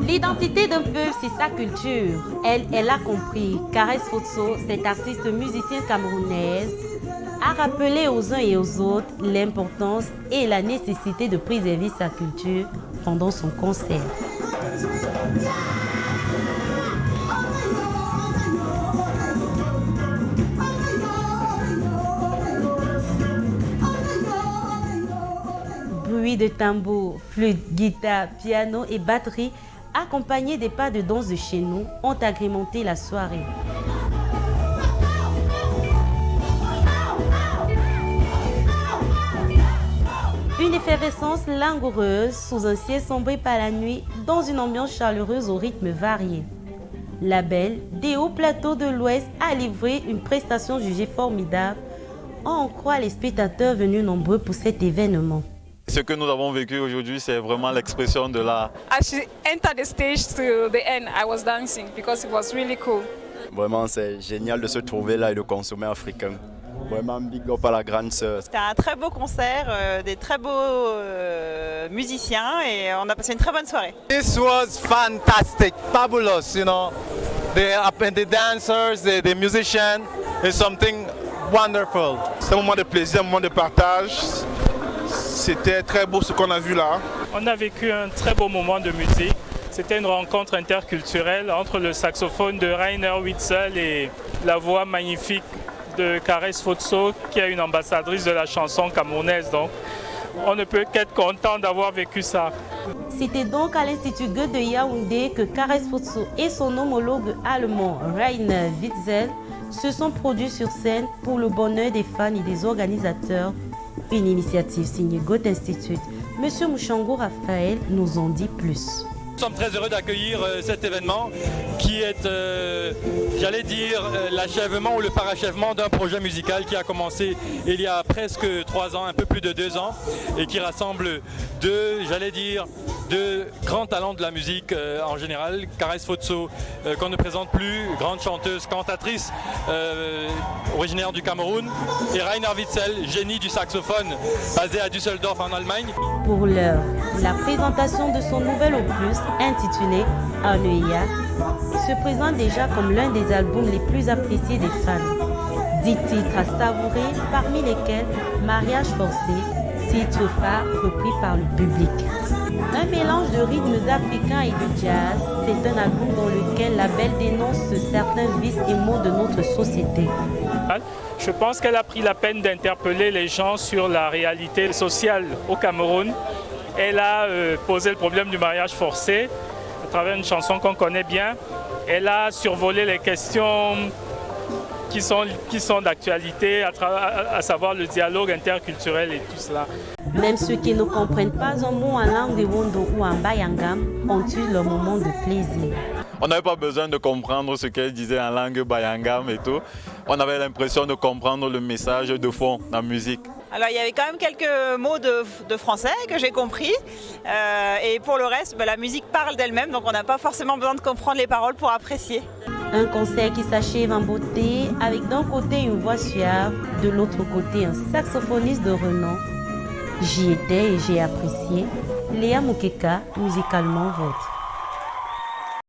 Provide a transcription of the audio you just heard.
L'identité d'un peuple, c'est sa culture. Elle a compris. Caresse Fotso, cette artiste musicienne camerounaise, a rappelé aux uns et aux autres l'importance et la nécessité de préserver sa culture pendant son concert. Bruit de tambour, flûte, guitare, piano et batterie, accompagnés des pas de danse de chez nous, ont agrémenté la soirée. Une effervescence langoureuse sous un ciel sombré par la nuit, dans une ambiance chaleureuse au rythme varié. La Belle, des hauts plateaux de l'Ouest, a livré une prestation jugée formidable. On en croit les spectateurs venus nombreux pour cet événement. Ce que nous avons vécu aujourd'hui, c'est vraiment l'expression de l'art. As she entered the stage to the end, I was dancing because it was really cool. Vraiment, c'est génial de se trouver là et de consommer africain. Vraiment big up à la grande sœur. C'était un très beau concert, des très beaux musiciens et on a passé une très bonne soirée. This was fantastic, fabulous, you know. The dancers, the musicians, it's something wonderful. C'est un moment de plaisir, un moment de partage. C'était très beau ce qu'on a vu là. On a vécu un très beau moment de musique. C'était une rencontre interculturelle entre le saxophone de Rainer Witzel et la voix magnifique de Caresse Fotso, qui est une ambassadrice de la chanson camerounaise. Donc, on ne peut qu'être content d'avoir vécu ça. C'était donc à l'Institut Goethe de Yaoundé que Caresse Fotso et son homologue allemand Rainer Witzel se sont produits sur scène pour le bonheur des fans et des organisateurs. Une initiative signée Goethe Institute. Monsieur Mouchango Raphaël nous en dit plus. Nous sommes très heureux d'accueillir cet événement qui est, j'allais dire, l'achèvement ou le parachèvement d'un projet musical qui a commencé il y a presque 3 ans, un peu plus de 2 ans, et qui rassemble deux grands talents de la musique en général. Caresse Fotso, qu'on ne présente plus, grande chanteuse, cantatrice originaire du Cameroun, et Rainer Witzel, génie du saxophone, basé à Düsseldorf en Allemagne. Pour l'heure, la présentation de son nouvel opus intitulé Anuia se présente déjà comme l'un des albums les plus appréciés des fans. 10 titres à savourer, parmi lesquels Mariage forcé, titre phare repris par le public. Un mélange de rythmes africains et de jazz, c'est un album dans lequel la Belle dénonce certains vices et maux de notre société. Je pense qu'elle a pris la peine d'interpeller les gens sur la réalité sociale au Cameroun. Elle a posé le problème du mariage forcé à travers une chanson qu'on connaît bien. Elle a survolé les questions qui sont d'actualité, à savoir le dialogue interculturel et tout cela. Même ceux qui ne comprennent pas un mot en langue de Wondo ou en Bayangam ont eu leur moment de plaisir. On n'avait pas besoin de comprendre ce qu'elle disait en langue Bayangam et tout. On avait l'impression de comprendre le message de fond, la musique. Alors il y avait quand même quelques mots de français que j'ai compris et pour le reste, la musique parle d'elle-même, donc on n'a pas forcément besoin de comprendre les paroles pour apprécier. Un concert qui s'achève en beauté avec d'un côté une voix suave, de l'autre côté un saxophoniste de renom. J'y étais et j'ai apprécié. Léa Moukeka, musicalement vôtre.